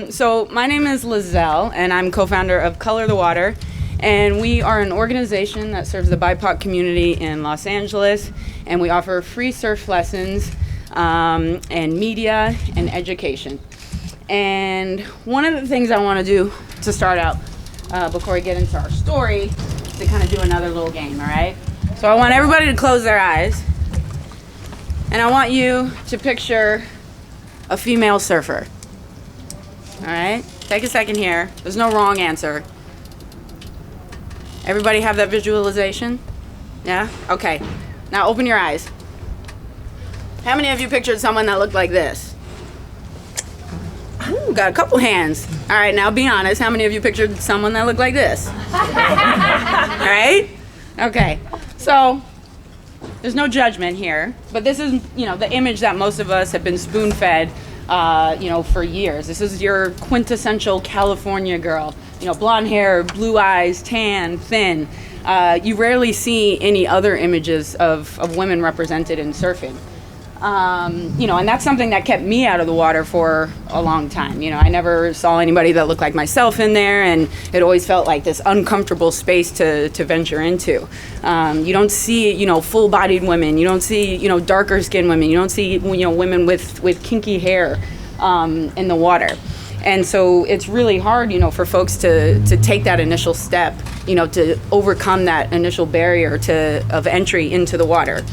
So my name is Lizelle, and I'm co-founder of Color the Water, and we are an organization that serves the BIPOC community in Los Angeles, and we offer free surf lessons and media and education. And one of the things I want to do to start out before we get into our story is to kind of do another little game, all right? So I want everybody to close their eyes, and I want you to picture a female surfer. All right, take a second here. There's no wrong answer. Everybody have that visualization? Yeah? Okay. Now open your eyes. How many of you pictured someone that looked like this? Ooh, got a couple hands. All right, now be honest. How many of you pictured someone that looked like this? All right? Okay. So there's no judgment here, but this is, the image that most of us have been spoon-fed, for years. This is your quintessential California girl. Blonde hair, blue eyes, tan, thin. You rarely see any other images of women represented in surfing. And that's something that kept me out of the water for a long time. I never saw anybody that looked like myself in there, and it always felt like this uncomfortable space to venture into. You don't see, full-bodied women. You don't see, darker-skinned women. You don't see, women with kinky hair in the water. And so it's really hard, for folks to take that initial step, to overcome that initial barrier of entry into the water.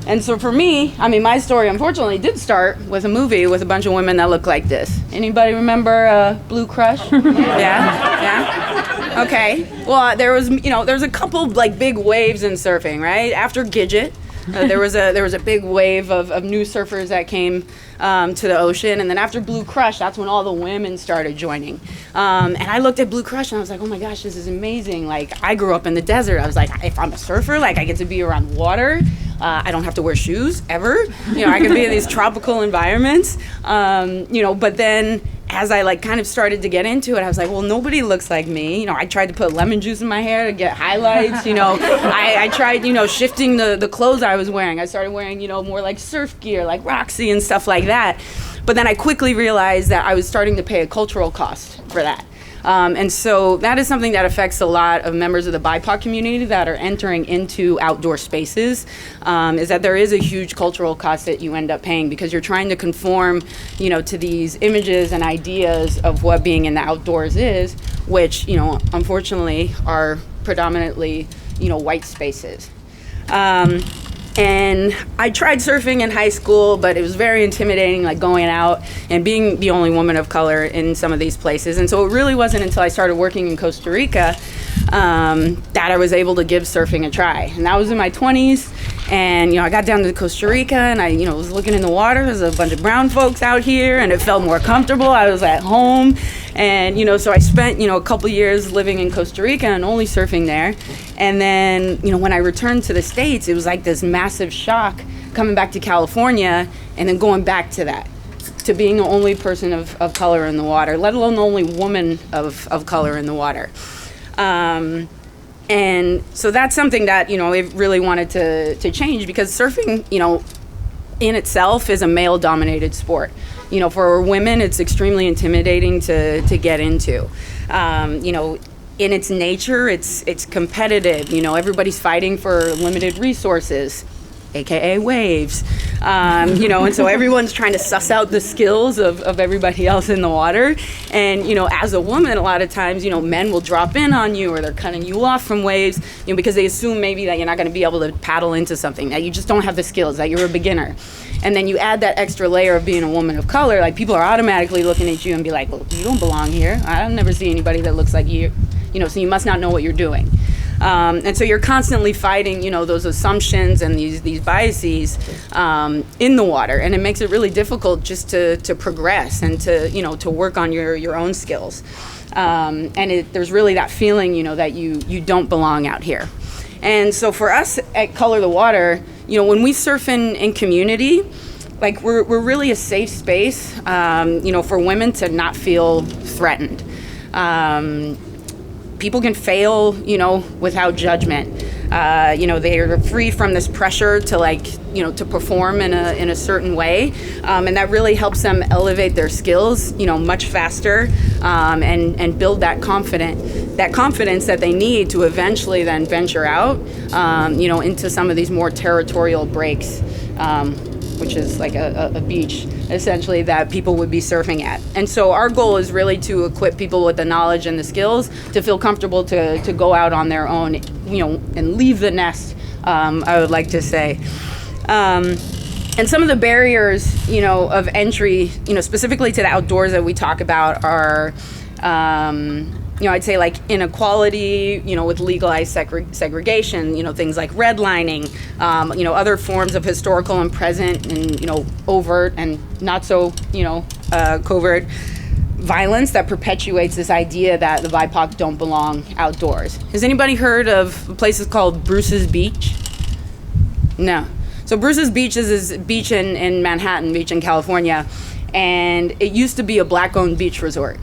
And so for me, my story unfortunately did start with a movie with a bunch of women that look like this. Anybody remember Blue Crush? Yeah? Okay. Well, there was a couple big waves in surfing, right? After Gidget, there was a big wave of new surfers that came to the ocean, and then after Blue Crush, that's when all the women started joining. And I looked at Blue Crush and I was like, oh my gosh, this is amazing. I grew up in the desert. I was like, if I'm a surfer, I get to be around water. I don't have to wear shoes ever. I can be in these tropical environments. But then as I kind of started to get into it, I was like, well, nobody looks like me. I tried to put lemon juice in my hair to get highlights. I tried, shifting the clothes I was wearing. I started wearing, more surf gear, like Roxy and stuff like that. But then I quickly realized that I was starting to pay a cultural cost for that. And so that is something that affects a lot of members of the BIPOC community that are entering into outdoor spaces, is that there is a huge cultural cost that you end up paying because you're trying to conform, to these images and ideas of what being in the outdoors is, which, unfortunately are predominantly, white spaces. And I tried surfing in high school, but it was very intimidating, going out and being the only woman of color in some of these places. And so it really wasn't until I started working in Costa Rica that I was able to give surfing a try. And that was in my 20s. And, I got down to Costa Rica and I, was looking in the water. There's a bunch of brown folks out here and it felt more comfortable. I was at home. And, so I spent, a couple years living in Costa Rica and only surfing there. And then, when I returned to the States, it was like this massive shock coming back to California and then going back to that, to being the only person of color in the water, let alone the only woman of color in the water. And so that's something that, I really wanted to change because surfing, in itself is a male-dominated sport. For women, it's extremely intimidating to get into. In its nature, it's competitive. Everybody's fighting for limited resources, AKA waves. And so everyone's trying to suss out the skills of everybody else in the water. And, as a woman, a lot of times, men will drop in on you or they're cutting you off from waves, because they assume maybe that you're not going to be able to paddle into something, that you just don't have the skills, that you're a beginner. And then you add that extra layer of being a woman of color, people are automatically looking at you and be like, well, you don't belong here. I'll never see anybody that looks like you, so you must not know what you're doing. And so you're constantly fighting, those assumptions and these biases in the water, and it makes it really difficult just to progress and to work on your own skills. And there's really that feeling, that you don't belong out here. And so for us at Color the Water, when we surf in community, we're really a safe space, for women to not feel threatened. People can fail, without judgment. They are free from this pressure to to perform in a certain way, and that really helps them elevate their skills, much faster, and build that confidence that they need to eventually then venture out, into some of these more territorial breaks, which is like a beach, essentially, that people would be surfing at. And so our goal is really to equip people with the knowledge and the skills to feel comfortable to go out on their own, and leave the nest, I would like to say. And some of the barriers, of entry, specifically to the outdoors that we talk about are, I'd say like inequality, with legalized segregation, things like redlining, other forms of historical and present and, overt and not so, covert violence that perpetuates this idea that the BIPOC don't belong outdoors. Has anybody heard of places called Bruce's Beach? No. So Bruce's Beach is this beach in Manhattan Beach in California, and it used to be a black-owned beach resort.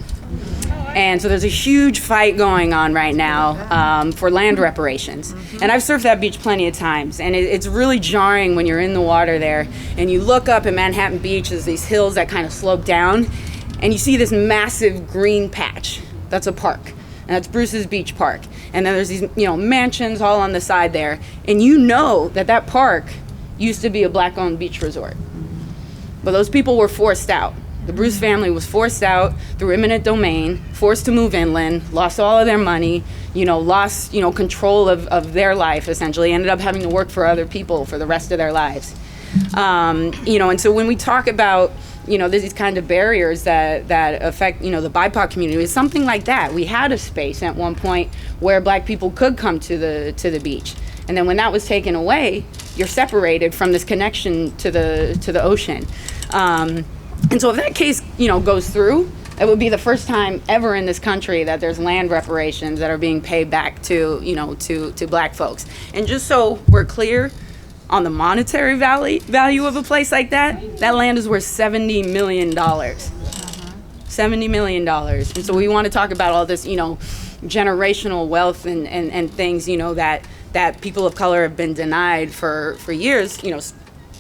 And so there's a huge fight going on right now for land reparations. And I've surfed that beach plenty of times, and it's really jarring when you're in the water there and you look up at Manhattan Beach, there's these hills that kind of slope down, and you see this massive green patch. That's a park, and that's Bruce's Beach Park. And then there's these, mansions all on the side there, and that park used to be a black-owned beach resort. But those people were forced out. The Bruce family was forced out through eminent domain, forced to move inland, lost all of their money, lost, control of their life, essentially, ended up having to work for other people for the rest of their lives. And so when we talk about, there's these kind of barriers that affect, the BIPOC community, it's something like that. We had a space at one point where Black people could come to the beach. And then when that was taken away, you're separated from this connection to the ocean. And so if that case, goes through, it would be the first time ever in this country that there's land reparations that are being paid back to Black folks. And just so we're clear on the monetary value of a place like that land is worth $70 million. $70 million. And so we want to talk about all this, generational wealth and things, that people of color have been denied for years,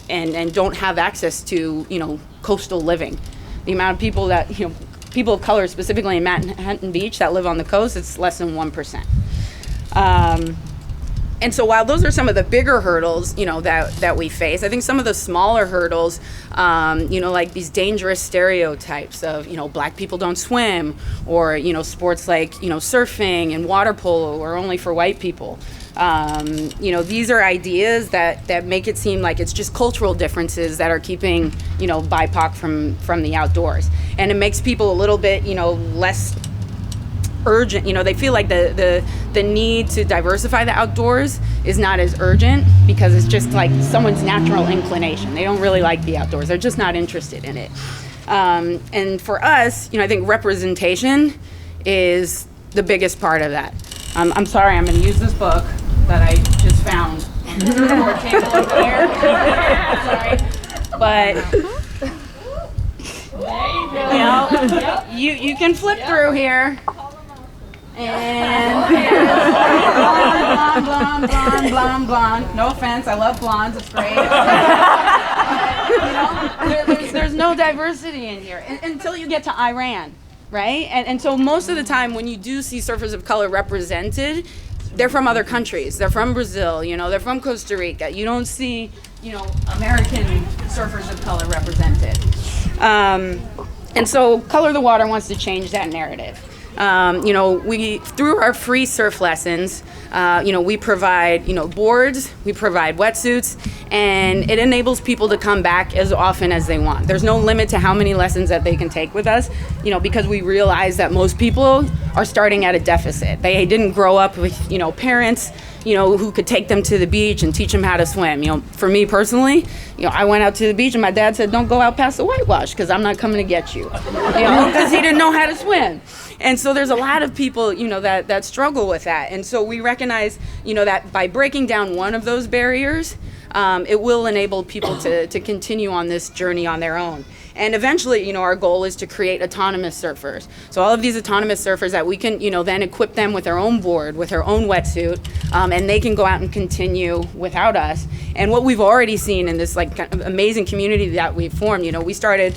and don't have access to, coastal living. The amount of people that, people of color, specifically in Manhattan Beach, that live on the coast, it's less than 1%. And so while those are some of the bigger hurdles, that we face, I think some of the smaller hurdles, like these dangerous stereotypes of, Black people don't swim, or, sports like, surfing and water polo are only for white people. These are ideas that make it seem like it's just cultural differences that are keeping, BIPOC from the outdoors. And it makes people a little bit, less urgent. They feel like the need to diversify the outdoors is not as urgent because it's just like someone's natural inclination. They don't really like the outdoors. They're just not interested in it. And for us, I think representation is the biggest part of that. I'm sorry, I'm going to use this book that I just found on the board table over there. Sorry. But, you can flip through here. And blonde. No offense, I love blondes, it's great. There's no diversity in here until you get to Iran, right? And so most of the time when you do see surfers of color represented, they're from other countries. They're from Brazil, they're from Costa Rica. You don't see, American surfers of color represented. And so Color the Water wants to change that narrative. We, through our free surf lessons, we provide, boards, we provide wetsuits, and it enables people to come back as often as they want. There's no limit to how many lessons that they can take with us, because we realize that most people are starting at a deficit. They didn't grow up with, parents, who could take them to the beach and teach them how to swim. For me personally, I went out to the beach and my dad said, don't go out past the whitewash because I'm not coming to get you, because he didn't know how to swim. And so there's a lot of people, that struggle with that. And so we recognize, that by breaking down one of those barriers, it will enable people to continue on this journey on their own. And eventually, our goal is to create autonomous surfers. So all of these autonomous surfers that we can, then equip them with their own board, with their own wetsuit, and they can go out and continue without us. And what we've already seen in this like kind of amazing community that we've formed, we started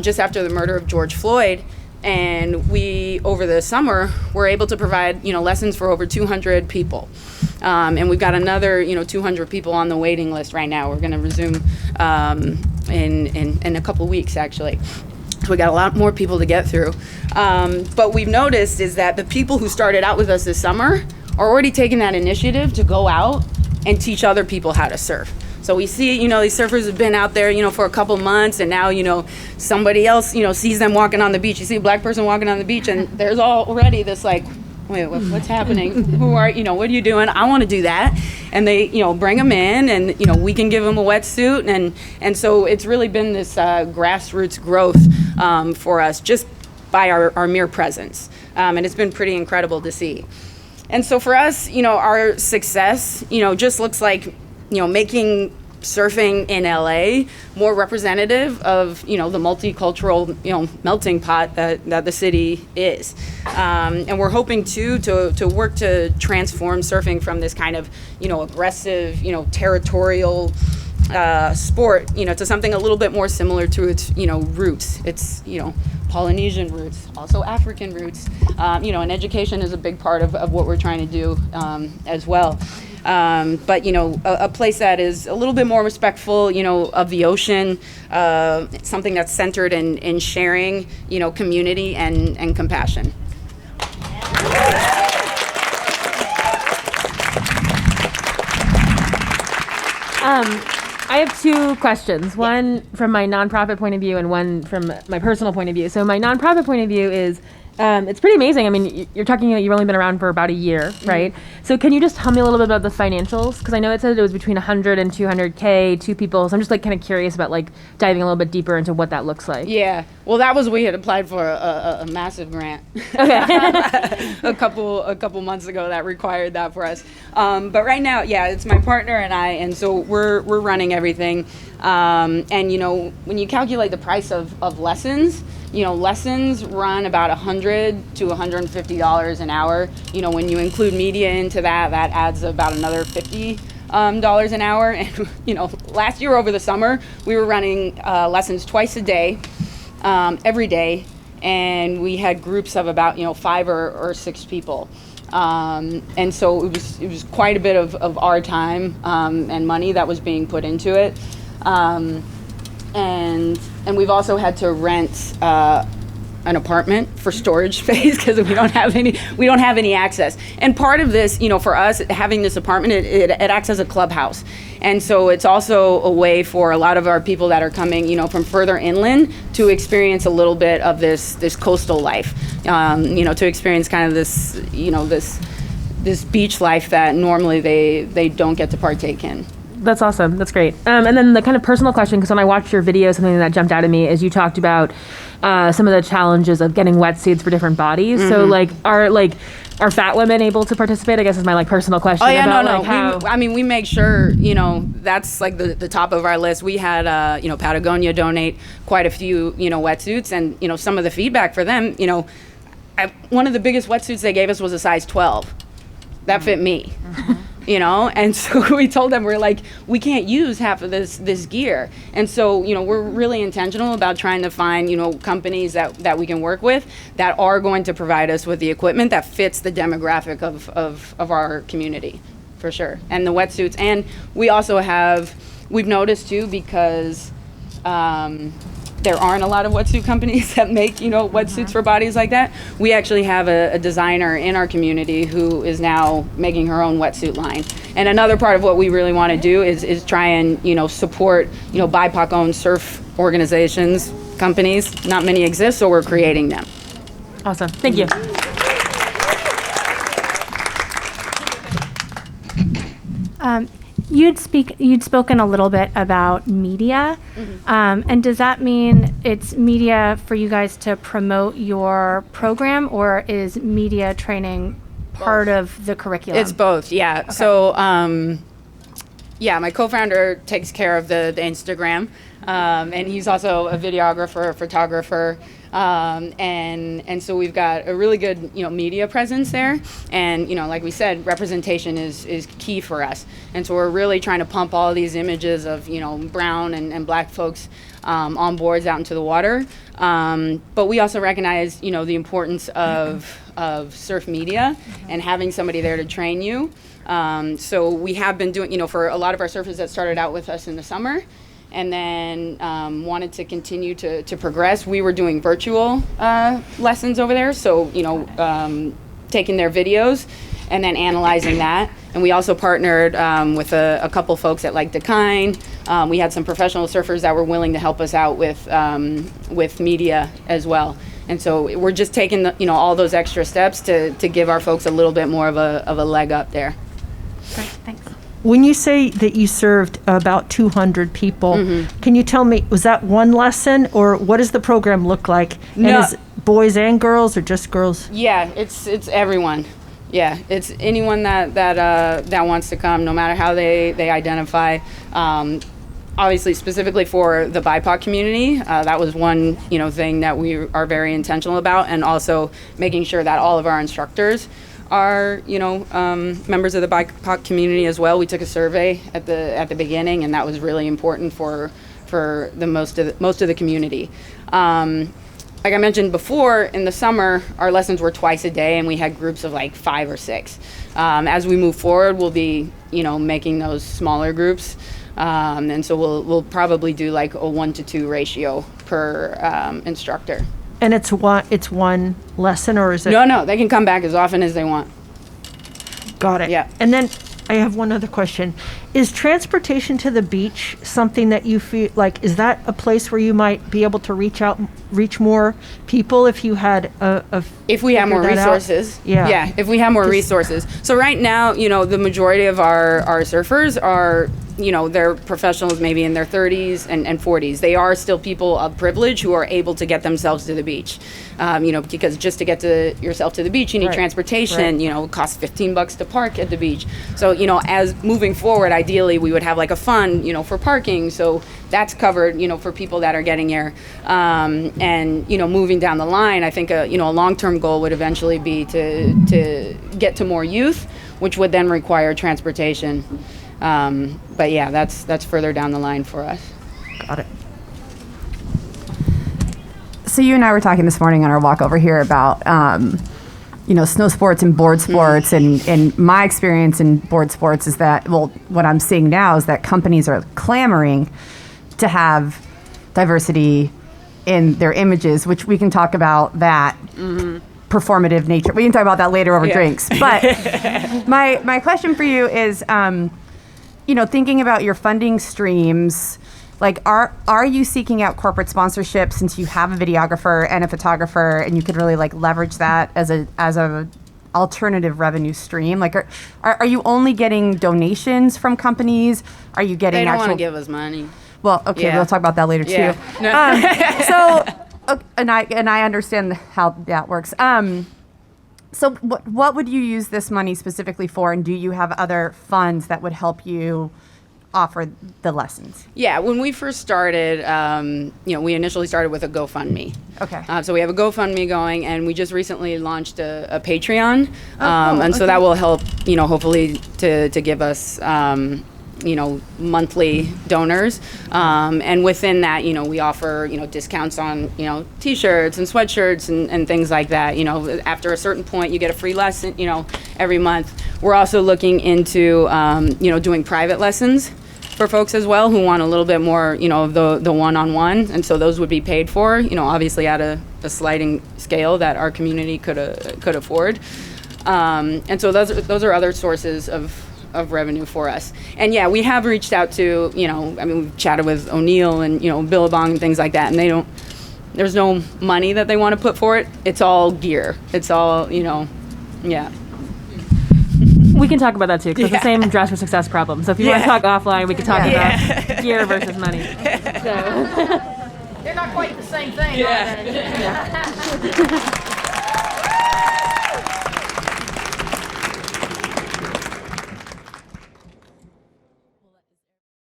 just after the murder of George Floyd. And we, over the summer, were able to provide, lessons for over 200 people. And we've got another, 200 people on the waiting list right now. We're going to resume in a couple weeks, actually. So we got a lot more people to get through. But we've noticed is that the people who started out with us this summer are already taking that initiative to go out and teach other people how to surf. So we see, these surfers have been out there, for a couple months, and now, somebody else, sees them walking on the beach. You see a black person walking on the beach, and there's already this like, wait, what's happening? Who are, what are you doing? I want to do that. And they, bring them in, and, we can give them a wetsuit. And so it's really been this grassroots growth for us just by our mere presence. And it's been pretty incredible to see. And so for us, our success, just looks like, making surfing in LA more representative of, the multicultural, melting pot that the city is. And we're hoping to work to transform surfing from this kind of, aggressive, territorial sport, to something a little bit more similar to its, roots. It's, Polynesian roots, also African roots, and education is a big part of what we're trying to do as well. But, a place that is a little bit more respectful, of the ocean, something that's centered in sharing, community and compassion. I have two questions, one from my nonprofit point of view and one from my personal point of view. So my nonprofit point of view is, it's pretty amazing. I mean, you're talking, you've only been around for about a year, right? So can you just tell me a little bit about the financials? Because I know it said it was between 100 and 200K, two people. So I'm just like kind of curious about like diving a little bit deeper into what that looks like. Yeah. Well, we had applied for a massive grant. Okay. a couple months ago that required that for us. But right now, yeah, it's my partner and I, and so we're running everything. And when you calculate the price of lessons, lessons run about $100 to $150 an hour. When you include media into that adds about another $50 an hour. And, last year over the summer, we were running lessons twice a day, every day. And we had groups of about, 5 or 6 people. And so it was quite a bit of our time and money that was being put into it. And we've also had to rent an apartment for storage space because we don't have any access. And part of this, for us having this apartment, it acts as a clubhouse. And so it's also a way for a lot of our people that are coming, from further inland to experience a little bit of this coastal life. To experience kind of this, this beach life that normally they don't get to partake in. That's awesome. That's great. And then the kind of personal question, because when I watched your video, something that jumped out at me is you talked about some of the challenges of getting wetsuits for different bodies. Mm-hmm. So are fat women able to participate? I guess is my personal question. Oh yeah, about, no. We make sure, that's like the top of our list. We had, Patagonia donate quite a few, wetsuits, and, some of the feedback for them, one of the biggest wetsuits they gave us was a size 12. That fit me. Mm-hmm. And so we told them, we're like, we can't use half of this gear. And so, we're really intentional about trying to find, companies that we can work with that are going to provide us with the equipment that fits the demographic of our community, for sure. And the wetsuits. And we also we've noticed too, because there aren't a lot of wetsuit companies that make, wetsuits for bodies like that. We actually have a designer in our community who is now making her own wetsuit line. And another part of what we really want to do is try and, support, BIPOC-owned surf organizations, companies. Not many exist, so we're creating them. Awesome. Thank you. You'd spoken a little bit about media, mm-hmm. And does that mean it's media for you guys to promote your program, or is media training part of the curriculum? It's both, yeah. Okay. So Yeah, my co-founder takes care of the Instagram, and he's also a videographer, photographer, and so we've got a really good media presence there. And like we said, representation is key for us. And so we're really trying to pump all these images of brown and black folks on boards out into the water. But we also recognize the importance of surf media and having somebody there to train you. So we have been doing, for a lot of our surfers that started out with us in the summer and then wanted to continue to progress, we were doing virtual lessons over there. So, taking their videos and then analyzing that. And we also partnered with a couple folks at like Dakine. We had some professional surfers that were willing to help us out with media as well. And so we're just taking all those extra steps to give our folks a little bit more of a leg up there. Great, thanks. When you say that you served about 200 people, can you tell me, was that one lesson, or what does the program look like? No. And is it boys and girls, or just girls? Yeah, it's everyone. Yeah, it's anyone that wants to come, no matter how they identify. Obviously, specifically for the BIPOC community, that was one thing that we are very intentional about, and also making sure that all of our instructors are members of the BIPOC community as well. We took a survey at the beginning, and that was really important for the most of the community. Like I mentioned before, in the summer, our lessons were twice a day, and we had groups of like 5 or 6. As we move forward, we'll be making those smaller groups. And so we'll probably do like a 1-to-2 ratio per instructor. And it's one lesson, or is it? No, they can come back as often as they want. Got it. Yeah. And then I have one other question. Is transportation to the beach something that you feel like, is that a place where you might be able to reach more people if you had if we have more resources? Yeah, if we have more resources. So right now, the majority of our surfers are, they're professionals maybe in their 30s and 40s. They are still people of privilege who are able to get themselves to the beach. Because just to get yourself to the beach, you need transportation. Right. It costs $15 to park at the beach. So, as moving forward, ideally, we would have like a fund, for parking. So that's covered, for people that are getting here. And, moving down the line, I think, a long-term goal would eventually be to get to more youth, which would then require transportation. But yeah, that's further down the line for us. Got it. So you and I were talking this morning on our walk over here about, snow sports and board sports. And my experience in board sports is that, what I'm seeing now is that companies are clamoring to have diversity in their images, which we can talk about that performative nature. We can talk about that later over drinks. But my question for you is, thinking about your funding streams, like are you seeking out corporate sponsorship since you have a videographer and a photographer, and you could really like leverage that as a alternative revenue stream? Like are you only getting donations from companies? Are you getting They don't actual? want to give us money. Well, okay, Yeah. we'll talk about that later Yeah. too. No. And I understand how that works. So what would you use this money specifically for, and do you have other funds that would help you offer the lessons? Yeah, when we first started, we initially started with a GoFundMe. Okay. So we have a GoFundMe going, and we just recently launched a Patreon, and so okay. that will help, hopefully to give us, monthly donors. And within that, we offer, discounts on, T-shirts and sweatshirts and things like that. After a certain point, you get a free lesson, every month. We're also looking into, doing private lessons for folks as well who want a little bit more, of the one-on-one. And so those would be paid for, obviously at a sliding scale that our community could afford. And so those are other sources of revenue for us. And yeah, we have reached out to, we've chatted with O'Neill and, Billabong and things like that, and there's no money that they want to put for it. It's all gear. It's all, yeah. We can talk about that too, because it's the same Dress for Success problem. So if you want to talk offline, we can talk about gear versus money. So. They're not quite the same thing, are they?